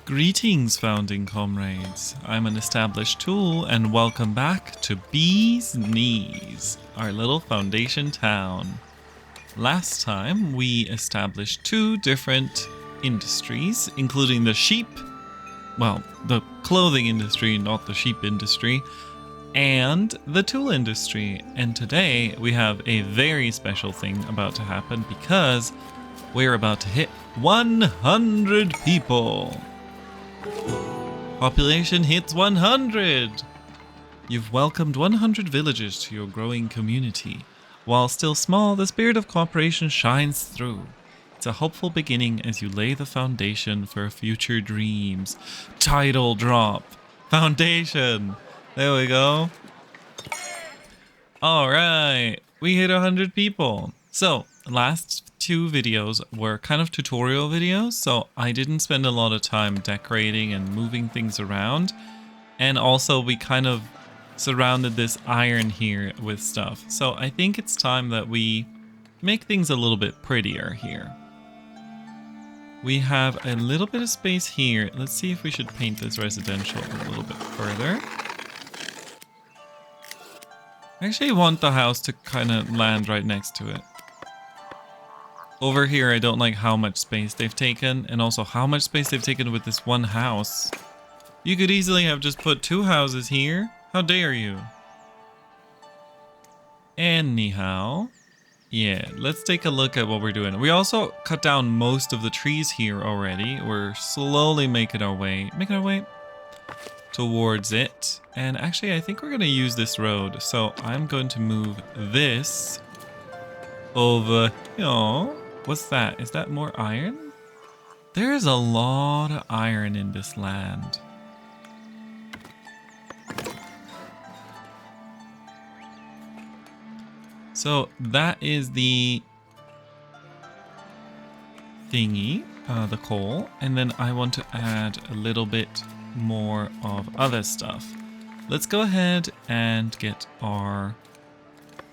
Greetings, founding comrades. I'm an established tool, and welcome back to Bee's Knees, our little foundation town. Last time, we established two different industries, including the the clothing industry, not the sheep industry, and the tool industry. And today, we have a very special thing about to happen because we're about to hit 100 people. Population hits 100! You've welcomed 100 villagers to your growing community. While still small, the spirit of cooperation shines through. It's a hopeful beginning as you lay the foundation for future dreams. Title drop. Foundation. There we go. Alright, we hit 100 people. So, last two videos were kind of tutorial videos, so I didn't spend a lot of time decorating and moving things around. And also we kind of surrounded this iron here with stuff. So I think it's time that we make things a little bit prettier here. We have a little bit of space here. Let's see if we should paint this residential a little bit further. I actually want the house to kind of land right next to it. Over here, I don't like how much space they've taken, and also how much space they've taken with this one house. You could easily have just put two houses here. How dare you? Anyhow, yeah, let's take a look at what we're doing. We also cut down most of the trees here already. We're slowly making our way towards it. And actually, I think we're going to use this road. So I'm going to move this over here. What's that? Is that more iron? There is a lot of iron in this land. So that is the thingy, the coal. And then I want to add a little bit more of other stuff. Let's go ahead and get our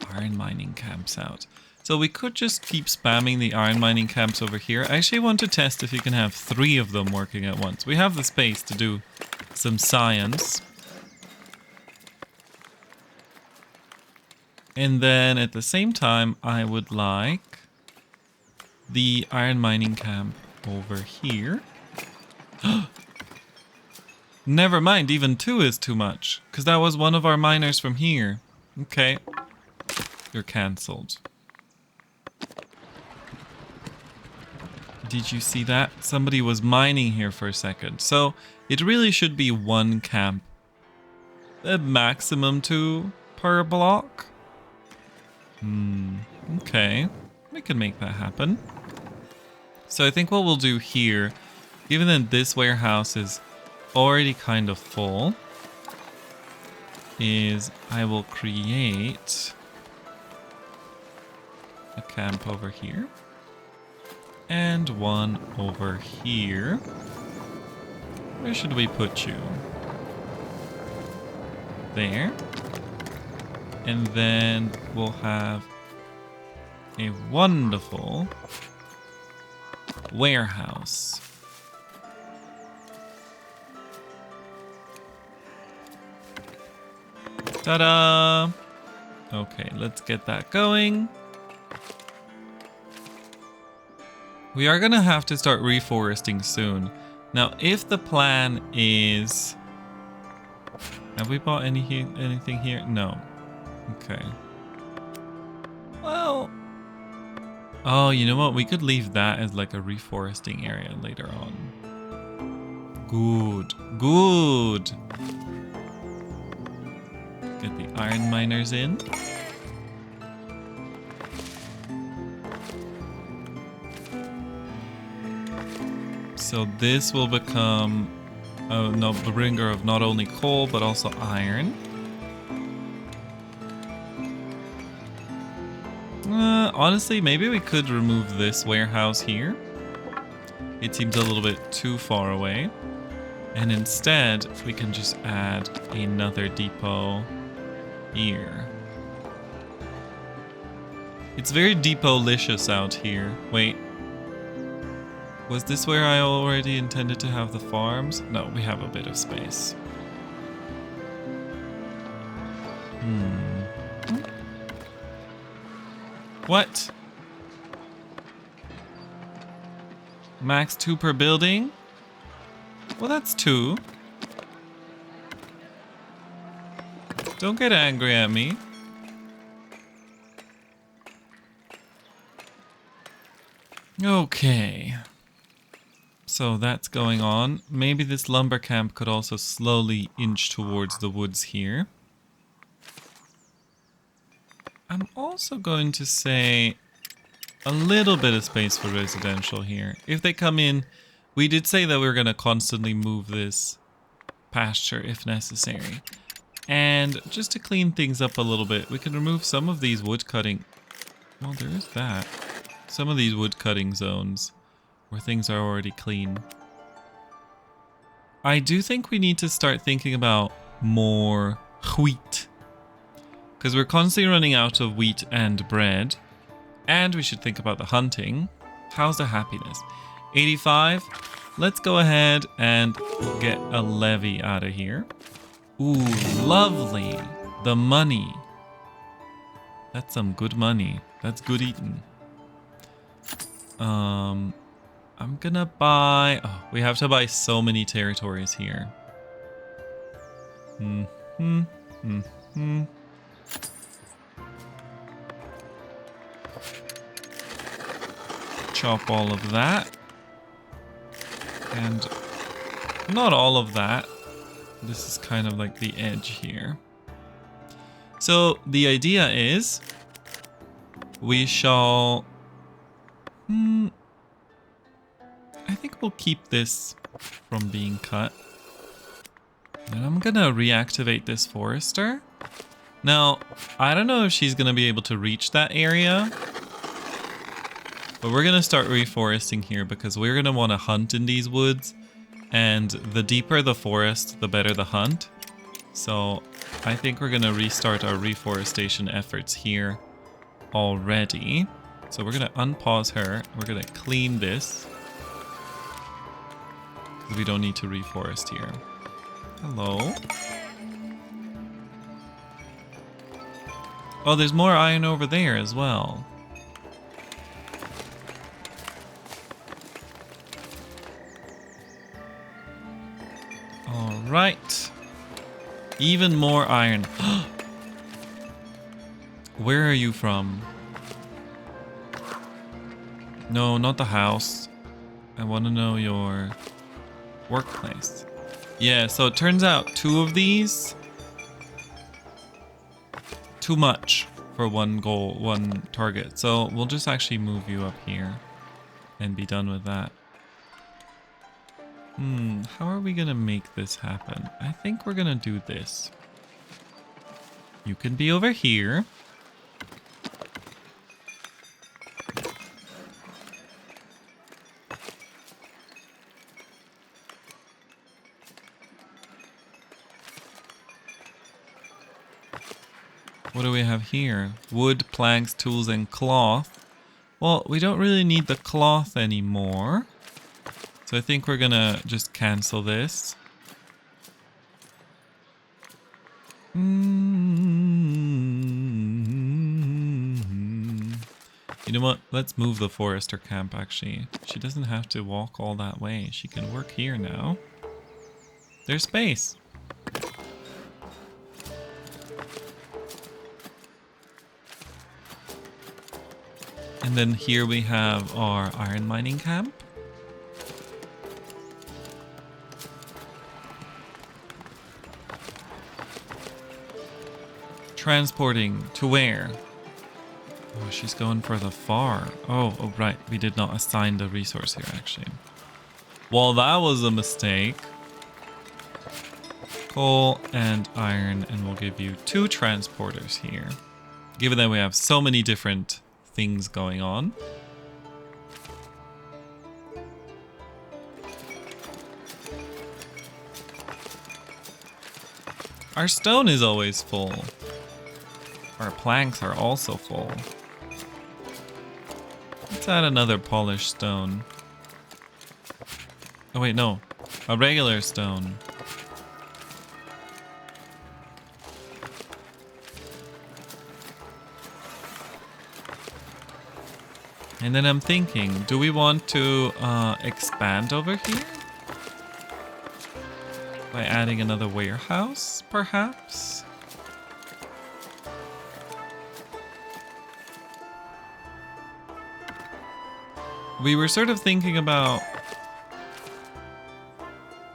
iron mining camps out. So we could just keep spamming the iron mining camps over here. I actually want to test if you can have 3 of them working at once. We have the space to do some science. And then at the same time, I would like the iron mining camp over here. Never mind, even 2 is too much, because that was one of our miners from here. Okay, you're cancelled. Did you see that? Somebody was mining here for a second. So it really should be 1 camp. A maximum 2 per block. Okay. We can make that happen. So I think what we'll do here, given that this warehouse is already kind of full, is I will create a camp over here. And 1 over here. Where should we put you? There. And then we'll have a wonderful warehouse. Ta-da! Okay, let's get that going. We are gonna have to start reforesting soon. Now, if the plan is... Have we bought anything here? No. Okay. Well... Oh, you know what? We could leave that as like a reforesting area later on. Good. Good. Get the iron miners in. So this will become a bringer of not only coal, but also iron. Honestly, maybe we could remove this warehouse here. It seems a little bit too far away. And instead, we can just add another depot here. It's very depot-licious out here. Wait. Was this where I already intended to have the farms? No, we have a bit of space. What? Max 2 per building? Well, that's 2. Don't get angry at me. Okay. So that's going on. Maybe this lumber camp could also slowly inch towards the woods here. I'm also going to say a little bit of space for residential here. If they come in, we did say that we were going to constantly move this pasture if necessary. And just to clean things up a little bit, we can remove some of these wood cutting. Well, there is that. Some of these wood cutting zones where things are already clean. I do think we need to start thinking about more wheat, because we're constantly running out of wheat and bread. And we should think about the hunting. How's the happiness? 85. Let's go ahead and get a levy out of here. Ooh, lovely. The money. That's some good money. That's good eating. I'm gonna buy... Oh, we have to buy so many territories here. Chop all of that. And not all of that. This is kind of like the edge here. So the idea is we shall... I think we'll keep this from being cut. And I'm gonna reactivate this forester. Now, I don't know if she's gonna be able to reach that area. But we're gonna start reforesting here because we're gonna want to hunt in these woods. And the deeper the forest, the better the hunt. So I think we're gonna restart our reforestation efforts here already. So we're gonna unpause her. We're gonna clean this. We don't need to reforest here. Hello. Oh, there's more iron over there as well. All right. Even more iron. Where are you from? No, not the house. I want to know your workplace. Yeah, so it turns out 2 of these, too much for one goal, one target. So we'll just actually move you up here and be done with that. How are we gonna make this happen? I think we're gonna do this. You can be over here. What do we have here? Wood, planks, tools, and cloth. Well, we don't really need the cloth anymore. So I think we're gonna just cancel this. You know what? Let's move the forester camp, actually. She doesn't have to walk all that way. She can work here now. There's space. And then here we have our iron mining camp. Transporting to where? Oh, she's going for the far. Oh, right. We did not assign the resource here, actually. Well, that was a mistake. Coal and iron, and we'll give you 2 transporters here. Given that we have so many different things going on. Our stone is always full. Our planks are also full. Let's add another polished stone. Oh wait, no. A regular stone. And then I'm thinking, do we want to expand over here? By adding another warehouse, perhaps? We were sort of thinking about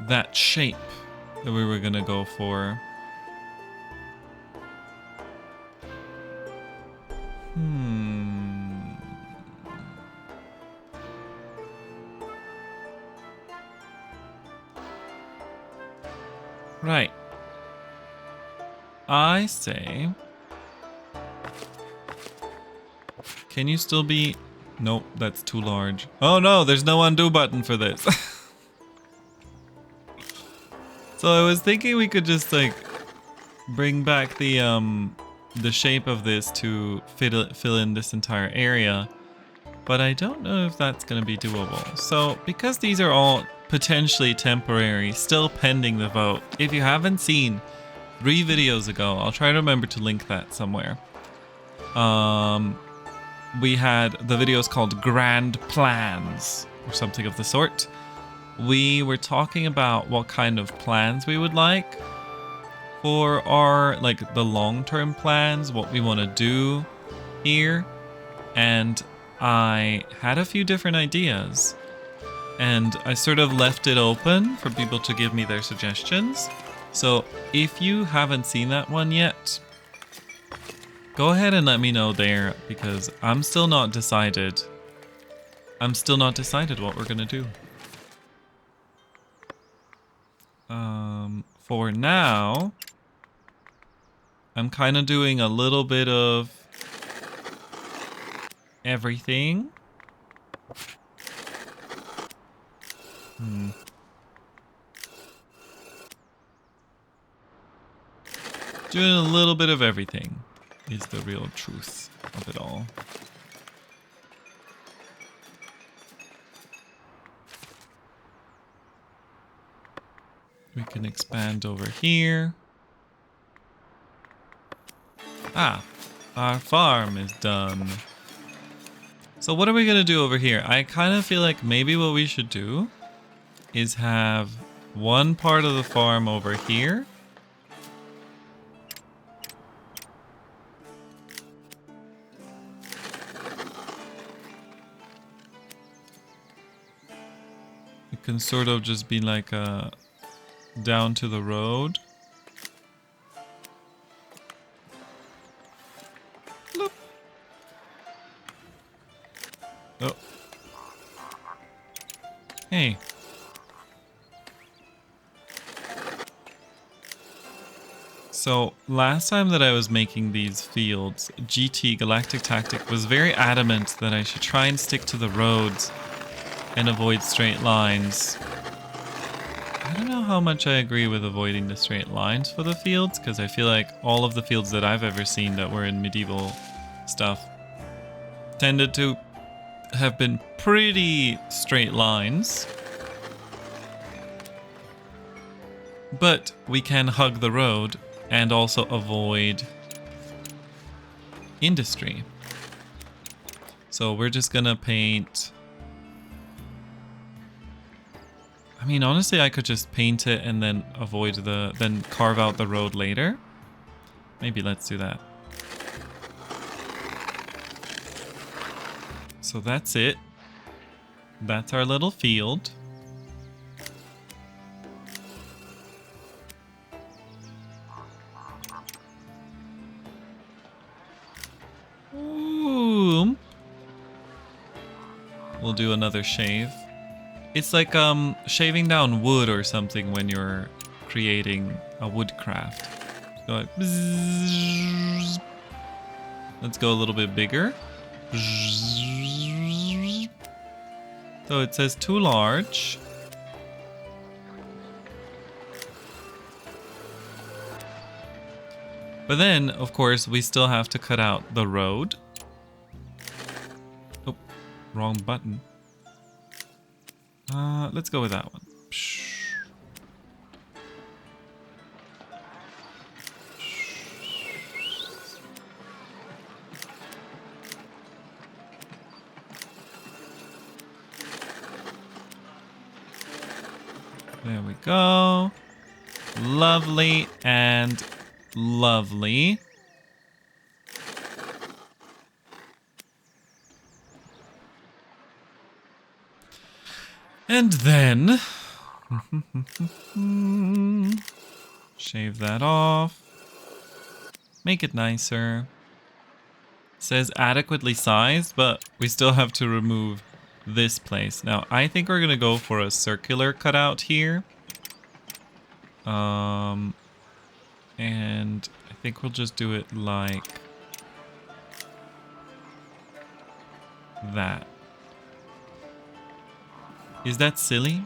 that shape that we were gonna go for. Right. I say... Can you still be... Nope, that's too large. Oh no, there's no undo button for this. So I was thinking we could just like bring back the shape of this to fill in this entire area. But I don't know if that's going to be doable. So because these are all potentially temporary, still pending the vote. If you haven't seen 3 videos ago, I'll try to remember to link that somewhere. We had the videos called Grand Plans or something of the sort. We were talking about what kind of plans we would like for our, like, the long-term plans, what we want to do here. And I had a few different ideas. And I sort of left it open for people to give me their suggestions. So if you haven't seen that one yet, go ahead and let me know there, because I'm still not decided. What we're gonna do. For now, I'm kind of doing a little bit of everything. Doing a little bit of everything is the real truth of it all. We can expand over here. Ah, our farm is done. So what are we gonna do over here? I kind of feel like maybe what we should do is have one part of the farm over here. It can sort of just be like a down to the road. Look. Oh. Hey. So last time that I was making these fields, GT Galactic Tactic was very adamant that I should try and stick to the roads and avoid straight lines. I don't know how much I agree with avoiding the straight lines for the fields, because I feel like all of the fields that I've ever seen that were in medieval stuff tended to have been pretty straight lines. But we can hug the road and also avoid industry. So we're just gonna paint... I mean, honestly, I could just paint it and then then carve out the road later. Maybe let's do that. So that's it. That's our little field. Ooh. We'll do another shave. It's like shaving down wood or something when you're creating a woodcraft. Go like, bzzz. Let's go a little bit bigger. Bzzz. So it says too large. But then, of course, we still have to cut out the road. Oh, wrong button. Let's go with that one. There we go. Lovely and lovely. And then shave that off. Make it nicer. It says adequately sized, but we still have to remove this place. Now, I think we're gonna go for a circular cutout here. And I think we'll just do it like that. Is that silly?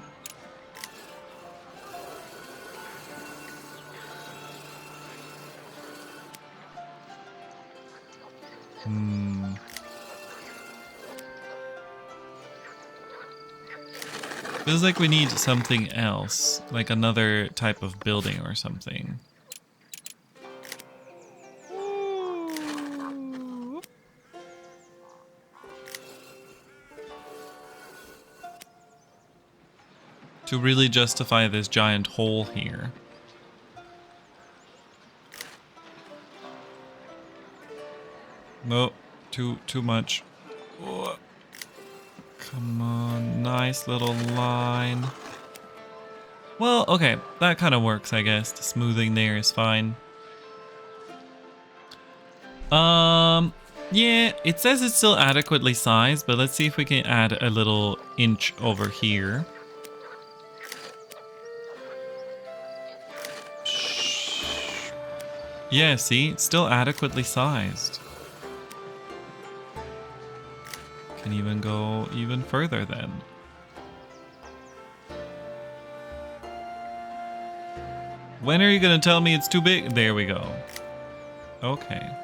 Feels like we need something else, like another type of building or something. To really justify this giant hole here. No, too much. Oh. Come on, nice little line. Well, okay, that kind of works, I guess. The smoothing there is fine. Yeah, it says it's still adequately sized, but let's see if we can add a little inch over here. Yeah, see, it's still adequately sized. Can even go even further then. When are you gonna tell me it's too big? There we go. Okay.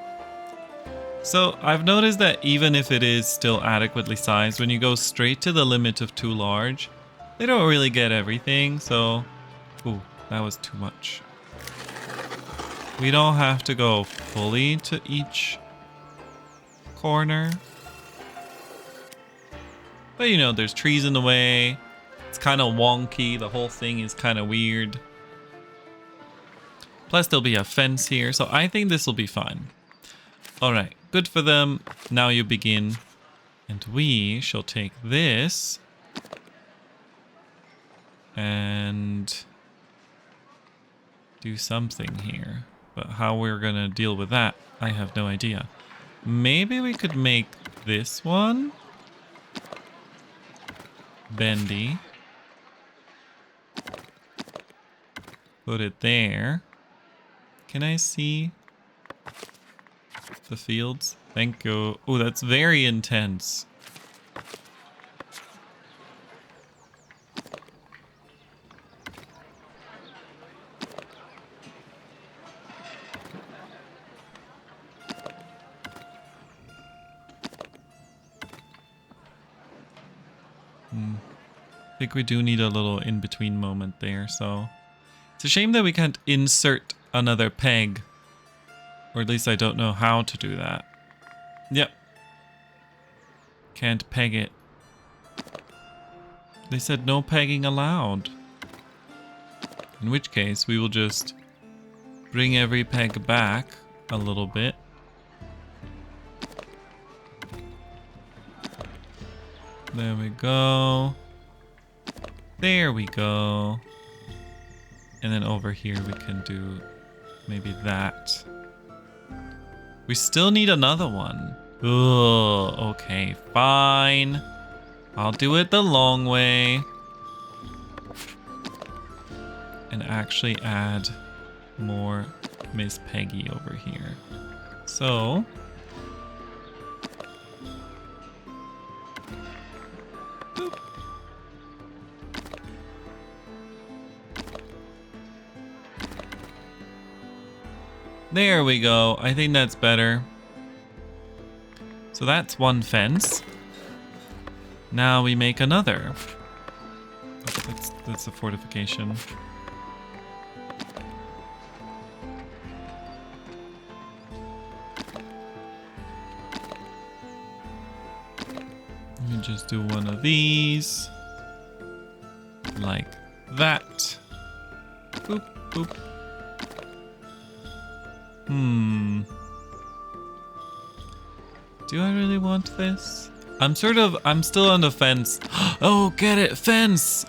So I've noticed that even if it is still adequately sized, when you go straight to the limit of too large, they don't really get everything, so... Ooh, that was too much. We don't have to go fully to each corner. But you know, there's trees in the way. It's kind of wonky. The whole thing is kind of weird. Plus there'll be a fence here, so I think this will be fine. Alright, good for them. Now you begin. And we shall take this. And do something here. But how we're gonna deal with that, I have no idea. Maybe we could make this one bendy. Put it there. Can I see the fields? Thank you. Oh, that's very intense. I think we do need a little in-between moment there, so... It's a shame that we can't insert another peg. Or at least I don't know how to do that. Yep. Can't peg it. They said no pegging allowed. In which case, we will just bring every peg back a little bit. There we go. There we go. And then over here we can do maybe that. We still need another one. Oh, okay, fine. I'll do it the long way. And actually add more Miss Peggy over here. So... boop. There we go. I think that's better. So that's one fence. Now we make another. Oh, that's a fortification. Let me just do one of these. Like that. Boop, boop. Do I really want this? I'm still on the fence. Oh, get it, fence!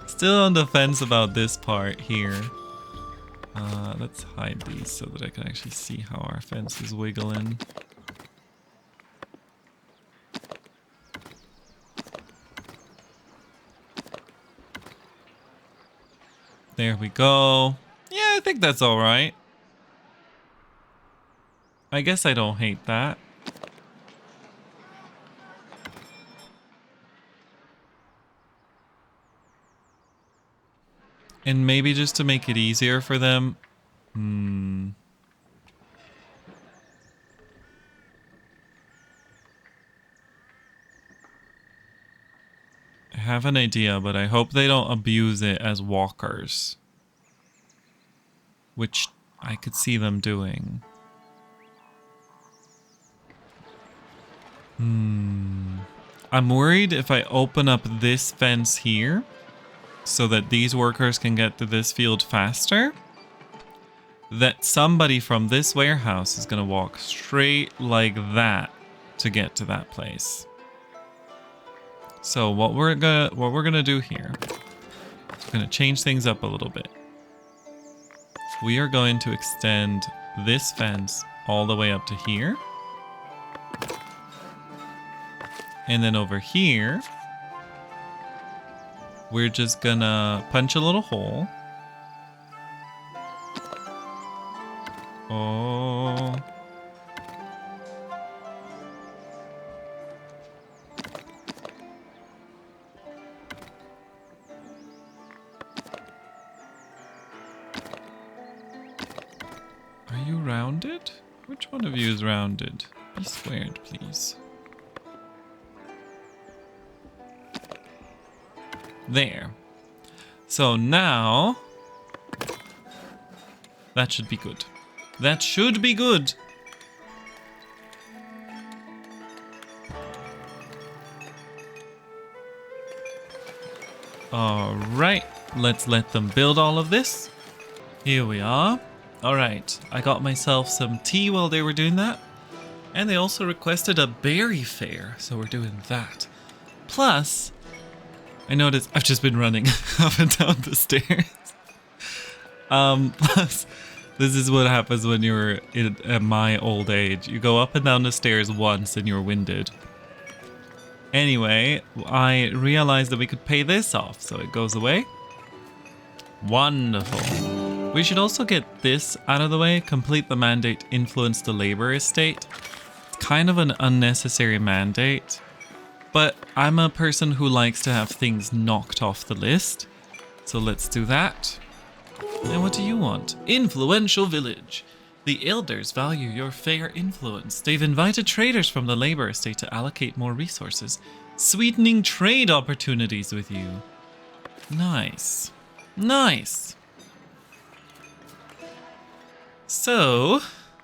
Still on the fence about this part here. Let's hide these so that I can actually see how our fence is wiggling. There we go. Yeah, I think that's all right. I guess I don't hate that. And maybe just to make it easier for them. I have an idea, but I hope they don't abuse it as walkers. Which I could see them doing. I'm worried if I open up this fence here so that these workers can get to this field faster, that somebody from this warehouse is going to walk straight like that to get to that place. So what we're gonna do here, we're gonna change things up a little bit. We are going to extend this fence all the way up to here. And then over here, we're just gonna punch a little hole. Oh. Are you rounded? Which one of you is rounded? Be squared, please. There. So now, that should be good. That should be good. All right, let's let them build all of this. Here we are. All right, I got myself some tea while they were doing that. And they also requested a berry fair, so we're doing that. Plus, I noticed I've just been running up and down the stairs. Plus, this is what happens when you're at my old age. You go up and down the stairs once and you're winded. Anyway, I realized that we could pay this off, so it goes away. Wonderful. We should also get this out of the way. Complete the mandate, influence the labor estate. It's kind of an unnecessary mandate, but I'm a person who likes to have things knocked off the list. So let's do that. And what do you want? Influential village. The elders value your fair influence. They've invited traders from the labor estate to allocate more resources, sweetening trade opportunities with you. Nice. Nice. So,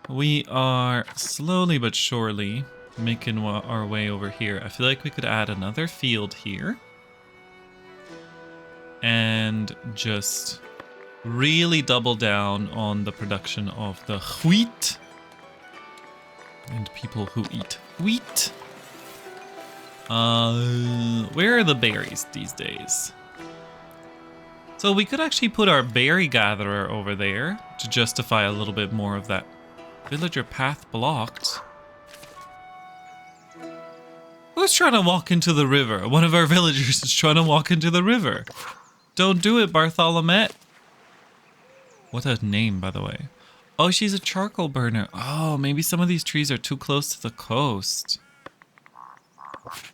we are slowly but surely making our way over here. I feel like we could add another field here. And just really double down on the production of the wheat. And people who eat wheat. Where are the berries these days? So we could actually put our berry gatherer over there to justify a little bit more of that. Villager path blocked. Who's trying to walk into the river? One of our villagers is trying to walk into the river. Don't do it, Bartholomew. What a name, by the way. Oh, she's a charcoal burner. Oh, maybe some of these trees are too close to the coast.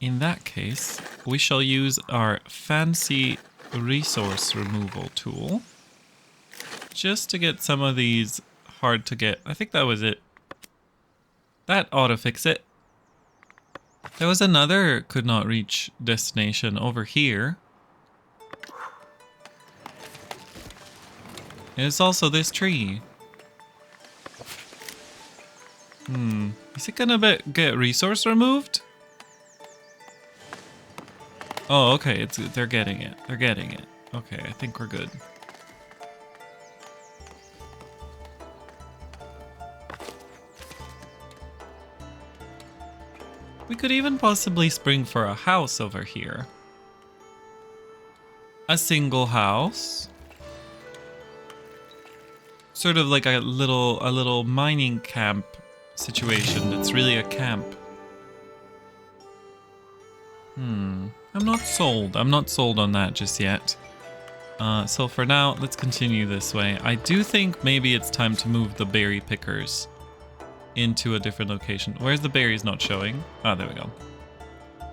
In that case, we shall use our fancy resource removal tool just to get some of these hard to get. I think that was it. That ought to fix it. There was another could not reach destination over here. And it's also this tree. Is it gonna get resource removed? Oh, okay. They're getting it. They're getting it. Okay, I think we're good. We could even possibly spring for a house over here. A single house. Sort of like a little mining camp situation that's really a camp. I'm not sold. I'm not sold on that just yet. So for now, let's continue this way. I do think maybe it's time to move the berry pickers into a different location. Where's the berries not showing? Ah, there we go.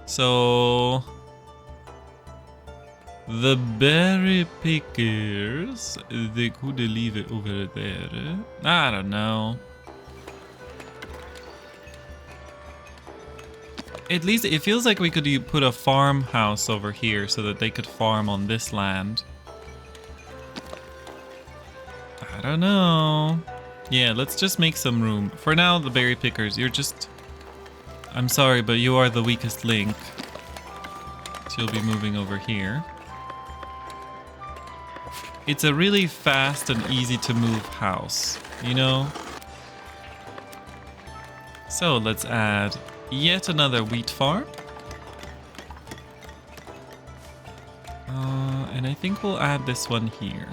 So the berry pickers, they could leave it over there. I don't know. At least it feels like we could put a farmhouse over here so that they could farm on this land. I don't know. Yeah, let's just make some room. For now, the berry pickers, you're just... I'm sorry, but you are the weakest link. So you'll be moving over here. It's a really fast and easy to move house, you know? So let's add yet another wheat farm. And I think we'll add this one here.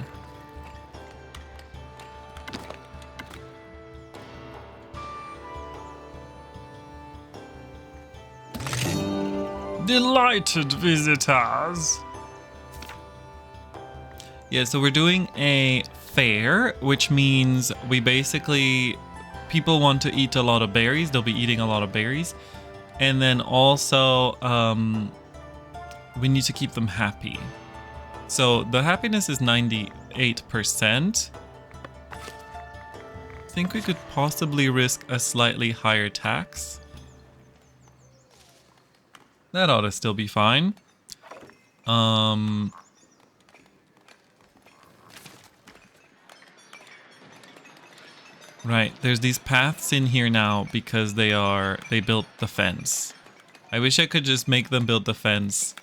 Delighted visitors! Yeah, so we're doing a fair, which means we basically... People want to eat a lot of berries. They'll be eating a lot of berries. And then also, we need to keep them happy. So the happiness is 98%. I think we could possibly risk a slightly higher tax. That ought to still be fine. Right, there's these paths in here now because they built the fence. I wish I could just make them build the fence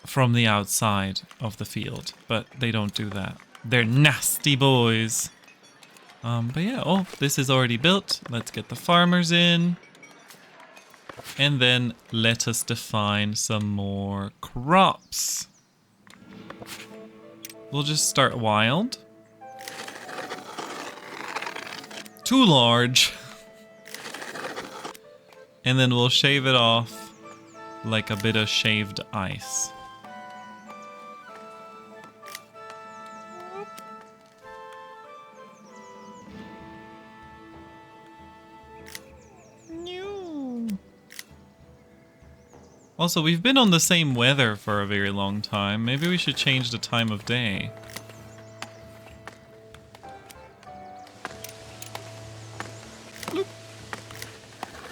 from the outside of the field, but they don't do that. They're nasty boys. But yeah, oh, this is already built. Let's get the farmers in. And then let us define some more crops. We'll just start wild. Too large. And then we'll shave it off like a bit of shaved ice. Also, we've been on the same weather for a very long time. Maybe we should change the time of day. Bloop.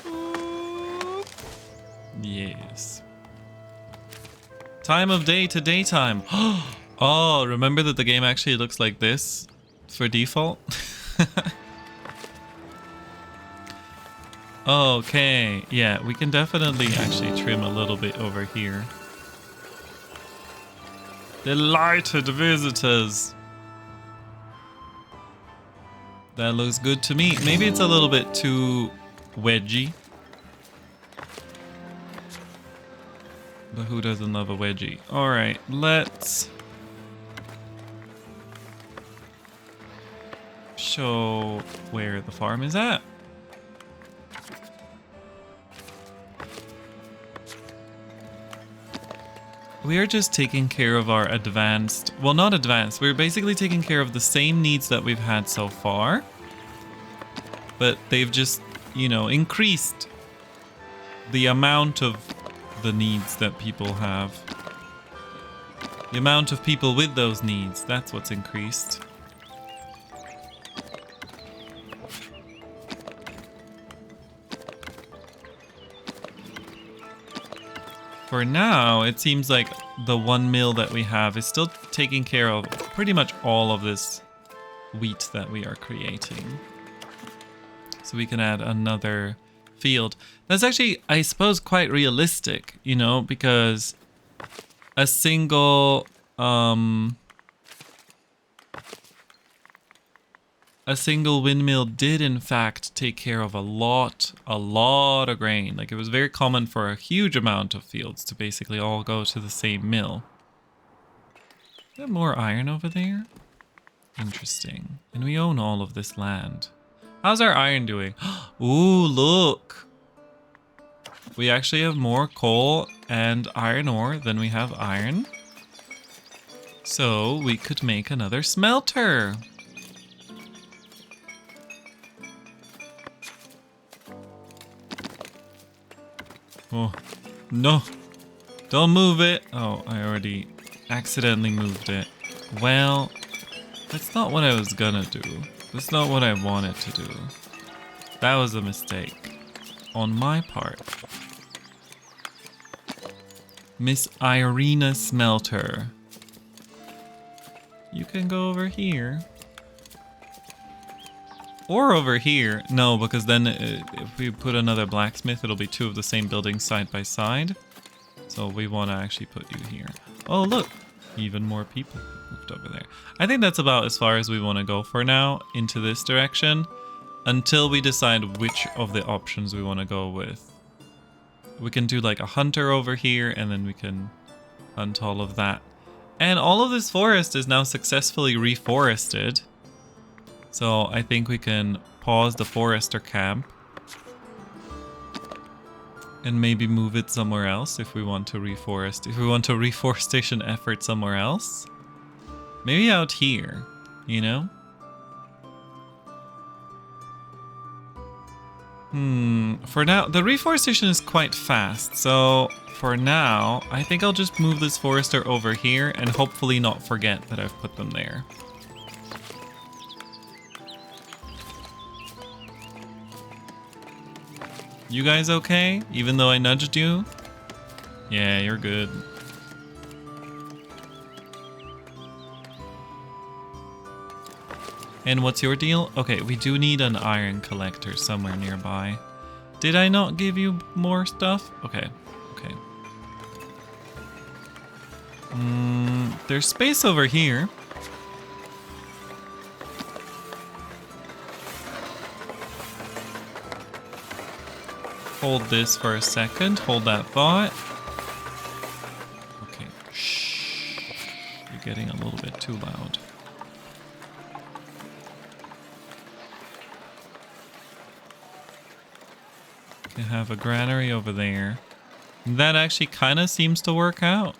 Bloop. Yes. Time of day to daytime. Oh, remember that the game actually looks like this for default? Okay, yeah, we can definitely actually trim a little bit over here. Delighted visitors. That looks good to me. Maybe it's a little bit too wedgy. But who doesn't love a wedgie? Alright, let's show where the farm is at. We are just taking care of our advanced, well, not advanced, we're basically taking care of the same needs that we've had so far. But they've just, you know, increased the amount of the needs that people have. The amount of people with those needs, that's what's increased. For now, it seems like the 1 mill that we have is still taking care of pretty much all of this wheat that we are creating. So we can add another field. That's actually, I suppose, quite realistic, you know, because a single windmill did in fact take care of a lot of grain. Like, it was very common for a huge amount of fields to basically all go to the same mill. Is there more iron over there? Interesting. And we own all of this land. How's our iron doing? Ooh, look. We actually have more coal and iron ore than we have iron. So we could make another smelter. Oh, no. Don't move it. Oh, I already accidentally moved it. Well, that's not what I was gonna do. That's not what I wanted to do. That was a mistake on my part. Miss Irina Smelter. You can go over here. Or over here. No, because then if we put another blacksmith, it'll be two of the same building side by side. So we want to actually put you here. Oh, look. Even more people moved over there. I think that's about as far as we want to go for now into this direction. Until we decide which of the options we want to go with. We can do like a hunter over here, and then we can hunt all of that. And all of this forest is now successfully reforested. So I think we can pause the forester camp. And maybe move it somewhere else if we want to reforest. If we want a reforestation effort somewhere else. Maybe out here, you know? For now, the reforestation is quite fast. So for now, I think I'll just move this forester over here and hopefully not forget that I've put them there. You guys okay? Even though I nudged you? Yeah, you're good. And what's your deal? Okay, we do need an iron collector somewhere nearby. Did I not give you more stuff? Okay, okay. There's space over here. Hold this for a second. Hold that thought. Okay, shh. You're getting a little bit too loud. We have a granary over there. That actually kind of seems to work out.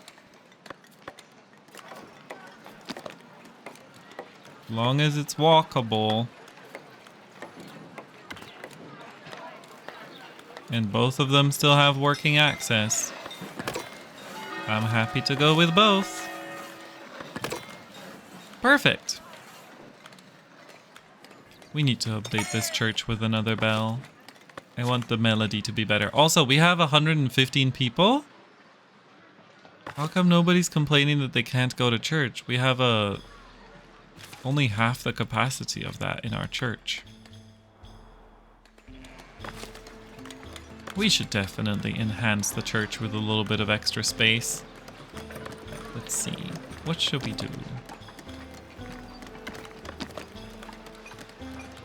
As long as it's walkable. And both of them still have working access. I'm happy to go with both. Perfect. We need to update this church with another bell. I want the melody to be better. Also, we have 115 people. How come nobody's complaining that they can't go to church? We have only half the capacity of that in our church. We should definitely enhance the church with a little bit of extra space. Let's see. What should we do?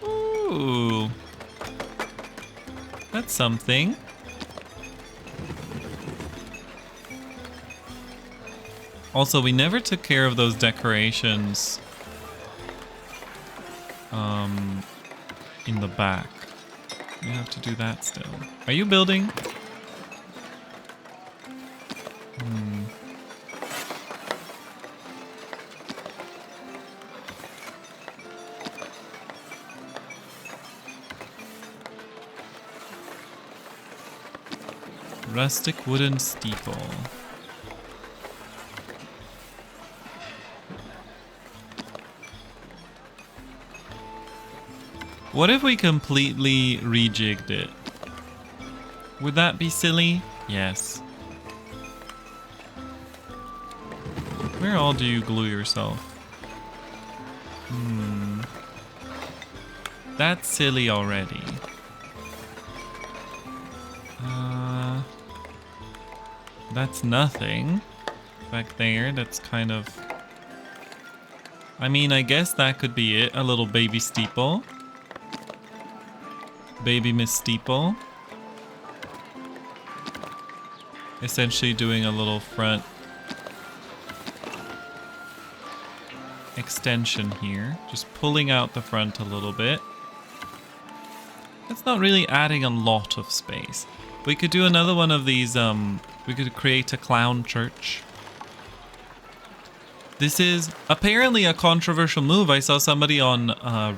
Ooh. That's something. Also, we never took care of those decorations in the back. We have to do that still. Are you building? Rustic wooden steeple. What if we completely rejigged it? Would that be silly? Yes. Where all do you glue yourself? That's silly already. That's nothing. Back there, that's kind of... I mean, I guess that could be it. A little baby steeple. Baby Miss Steeple. Essentially doing a little front extension here. Just pulling out the front a little bit. That's not really adding a lot of space. We could do another one of these, we could create a clown church. This is apparently a controversial move. I saw somebody on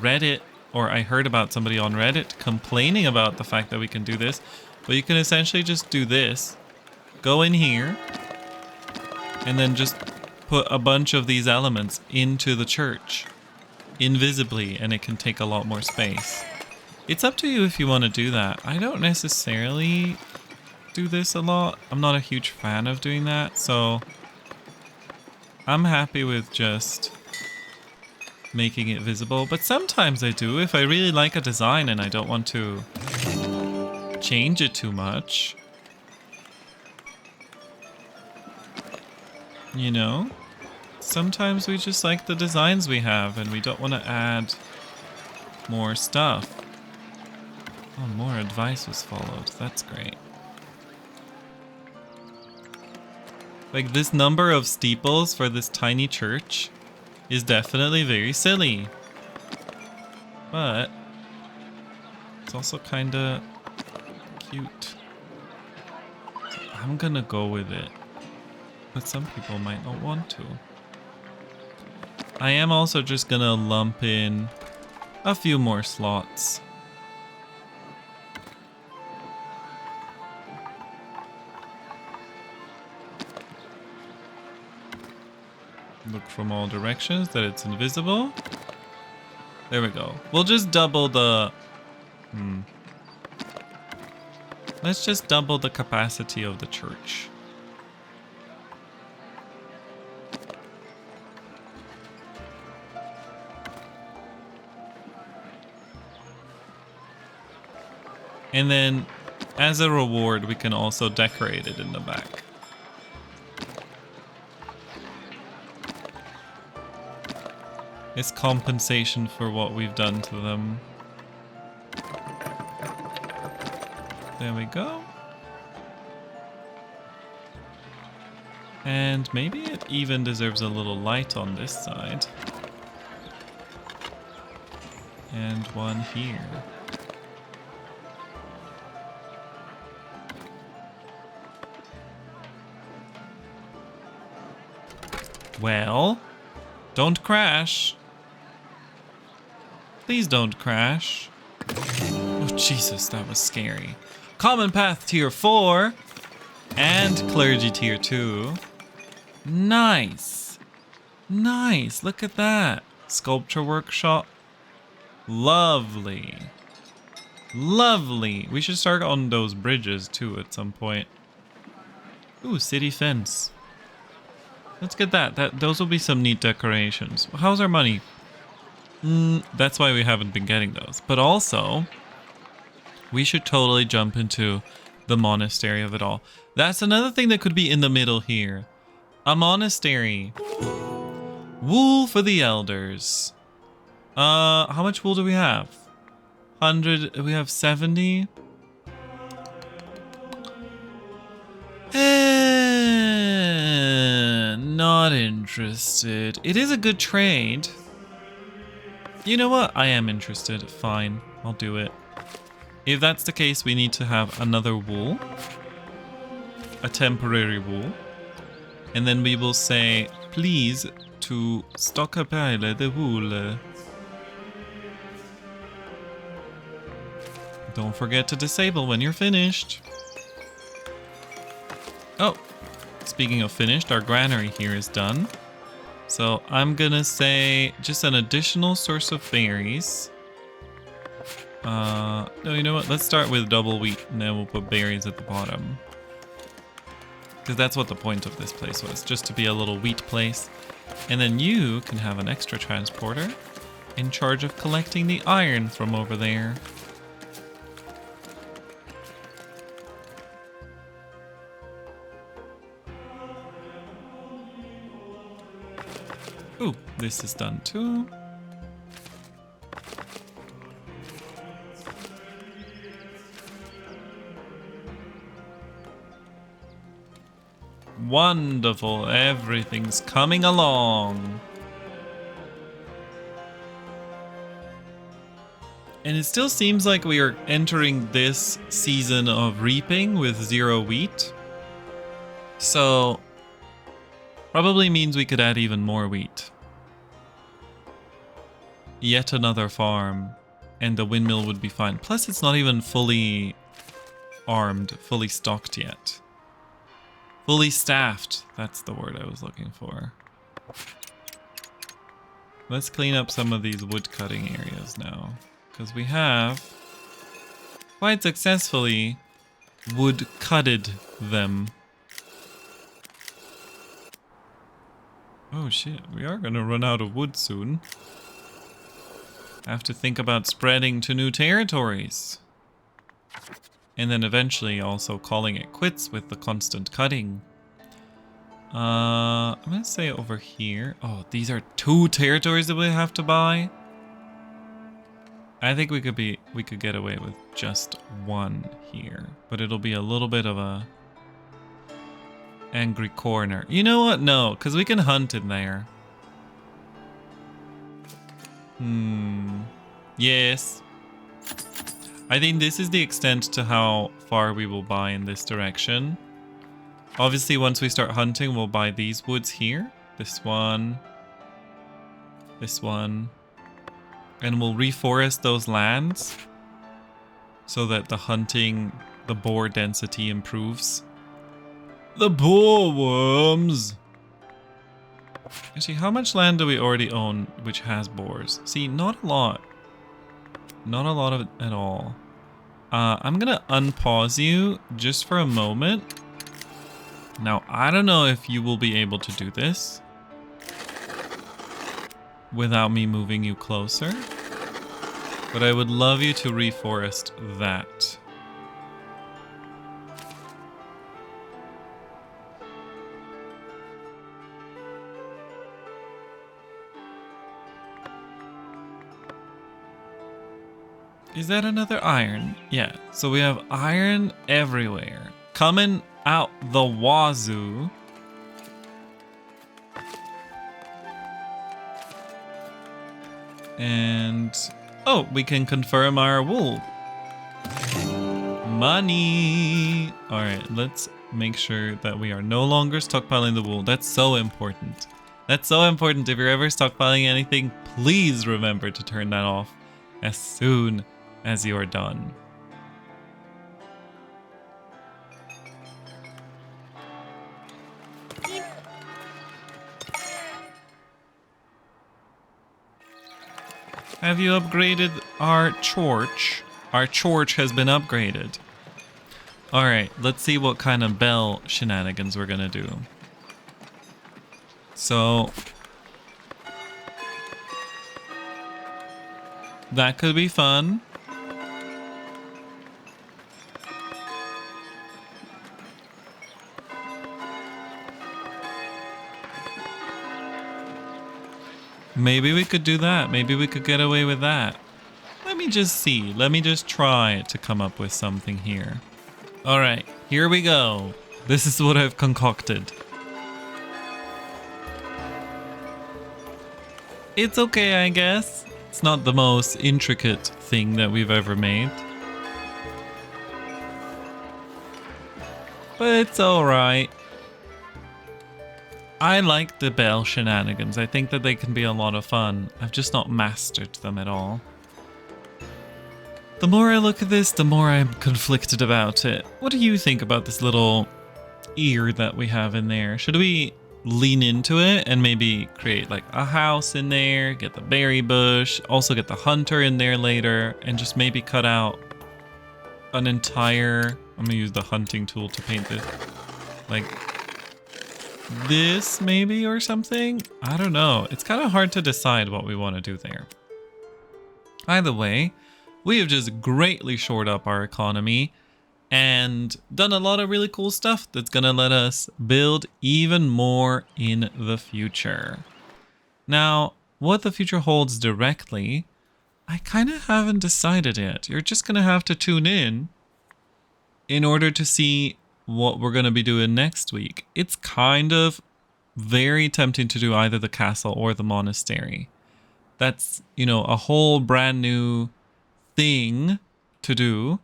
Reddit, or I heard about somebody on Reddit complaining about the fact that we can do this. But you can essentially just do this. Go in here. And then just put a bunch of these elements into the church. Invisibly, and it can take a lot more space. It's up to you if you want to do that. I don't necessarily do this a lot. I'm not a huge fan of doing that, so... I'm happy with just making it visible, but sometimes I do if I really like a design and I don't want to change it too much. You know? Sometimes we just like the designs we have and we don't want to add more stuff. Oh, more advice was followed. That's great. Like, this number of steeples for this tiny church is definitely very silly. But it's also kind of cute. So I'm gonna go with it. But some people might not want to. I am also just gonna lump in a few more slots. Look from all directions that it's invisible. There we go. We'll just double the... Let's just double the capacity of the church. And then, as a reward, we can also decorate it in the back. It's compensation for what we've done to them. There we go. And maybe it even deserves a little light on this side. And one here. Well, don't crash. Please don't crash. Oh, Jesus, that was scary. Common Path Tier 4 and Clergy Tier 2. Nice. Nice. Look at that. Sculpture Workshop. Lovely. Lovely. We should start on those bridges too at some point. Ooh, city fence. Let's get that. Those will be some neat decorations. How's our money? That's why we haven't been getting those. But also, we should totally jump into the monastery of it all. That's another thing that could be in the middle here. A monastery. Wool for the elders. How much wool do we have? 100. We have 70. Not interested. It is a good trade. You know what? I am interested. Fine. I'll do it. If that's the case, we need to have another wool. A temporary wool. And then we will say, please, to stockpile the wool. Don't forget to disable when you're finished. Oh, speaking of finished, our granary here is done. So I'm gonna say just an additional source of berries. No, you know what? Let's start with double wheat and then we'll put berries at the bottom. Because that's what the point of this place was, just to be a little wheat place. And then you can have an extra transporter in charge of collecting the iron from over there. Ooh, this is done too. Wonderful, everything's coming along. And it still seems like we are entering this season of reaping with 0 wheat. So, probably means we could add even more wheat. Yet another farm, and the windmill would be fine. Plus, it's not even fully armed, fully stocked yet. Fully staffed, that's the word I was looking for. Let's clean up some of these wood cutting areas now. Because we have quite successfully wood cutted them. Oh shit, we are gonna run out of wood soon. Have to think about spreading to new territories. And then eventually also calling it quits with the constant cutting. I'm gonna say over here. Oh, these are 2 territories that we have to buy. I think we could get away with just 1 here, but it'll be a little bit of a angry corner. You know what? No, because we can hunt in there. Yes. I think this is the extent to how far we will buy in this direction. Obviously, once we start hunting, we'll buy these woods here. This one. This one. And we'll reforest those lands so that the hunting, the boar density improves. The boar worms! Actually, how much land do we already own which has boars? See, not a lot. Not a lot of it at all. I'm gonna unpause you just for a moment. Now, I don't know if you will be able to do this without me moving you closer, but I would love you to reforest that. Is that another iron? Yeah, so we have iron everywhere. Coming out the wazoo. And oh, we can confirm our wool. Money. All right, let's make sure that we are no longer stockpiling the wool. That's so important. That's so important. If you're ever stockpiling anything, please remember to turn that off as soon as you are done. Have you upgraded our torch? Our torch has been upgraded. Alright, let's see what kind of bell shenanigans we're gonna do. So that could be fun. Maybe we could do that. Maybe we could get away with that. Let me just see. Let me just try to come up with something here. All right, here we go. This is what I've concocted. It's okay, I guess. It's not the most intricate thing that we've ever made. But it's all right. I like the bell shenanigans. I think that they can be a lot of fun. I've just not mastered them at all. The more I look at this, the more I'm conflicted about it. What do you think about this little ear that we have in there? Should we lean into it and maybe create like a house in there, get the berry bush, also get the hunter in there later, and just maybe cut out an entire... I'm gonna use the hunting tool to paint this. Like... this maybe or something? I don't know. It's kind of hard to decide what we want to do there. Either way, we have just greatly shored up our economy and done a lot of really cool stuff that's going to let us build even more in the future. Now, what the future holds directly, I kind of haven't decided yet. You're just going to have to tune in order to see what we're going to be doing next week. It's kind of very tempting to do either the castle or the monastery. That's, you know, a whole brand new thing to do.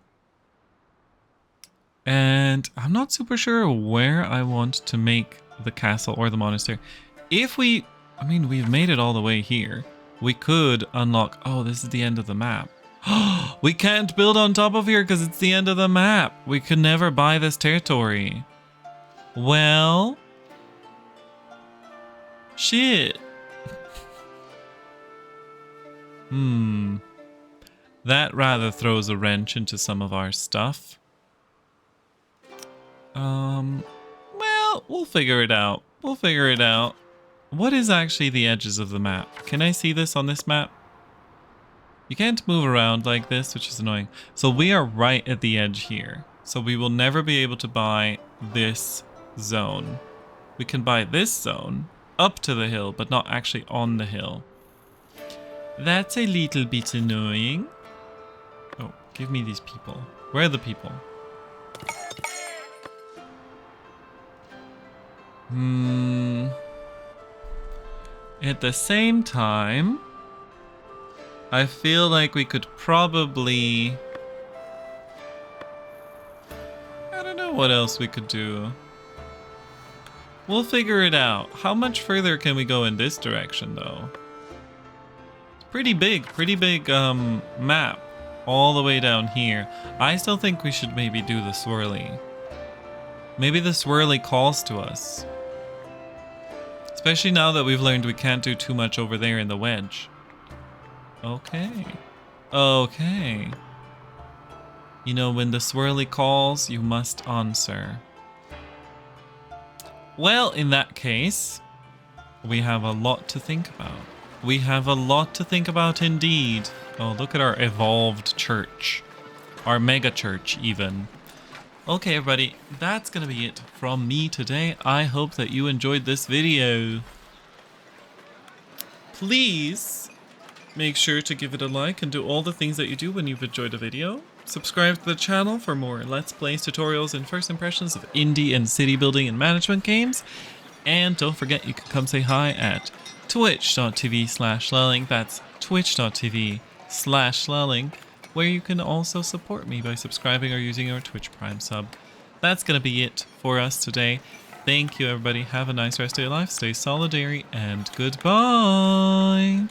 And I'm not super sure where I want to make the castle or the monastery. If we, I mean, we've made it all the way here. We could unlock, oh, this is the end of the map. We can't build on top of here because it's the end of the map. We could never buy this territory. Well, shit. That rather throws a wrench into some of our stuff. Well, we'll figure it out. We'll figure it out. What is actually the edges of the map? Can I see this on this map? You can't move around like this, which is annoying. So we are right at the edge here. So we will never be able to buy this zone. We can buy this zone up to the hill, but not actually on the hill. That's a little bit annoying. Oh, give me these people. Where are the people? At the same time, I feel like we could probably... I don't know what else we could do. We'll figure it out. How much further can we go in this direction, though? It's pretty big map all the way down here. I still think we should maybe do the swirly. Maybe the swirly calls to us. Especially now that we've learned we can't do too much over there in the wedge. Okay. Okay. You know, when the swirly calls, you must answer. Well, in that case, we have a lot to think about. We have a lot to think about indeed. Oh, look at our evolved church. Our mega church, even. Okay, everybody, that's going to be it from me today. I hope that you enjoyed this video. Please make sure to give it a like and do all the things that you do when you've enjoyed a video. Subscribe to the channel for more Let's Plays, tutorials, and first impressions of indie and city building and management games. And don't forget, you can come say hi at twitch.tv/Lelling. That's twitch.tv/Lelling, where you can also support me by subscribing or using our Twitch Prime sub. That's going to be it for us today. Thank you, everybody. Have a nice rest of your life. Stay solidary, and goodbye.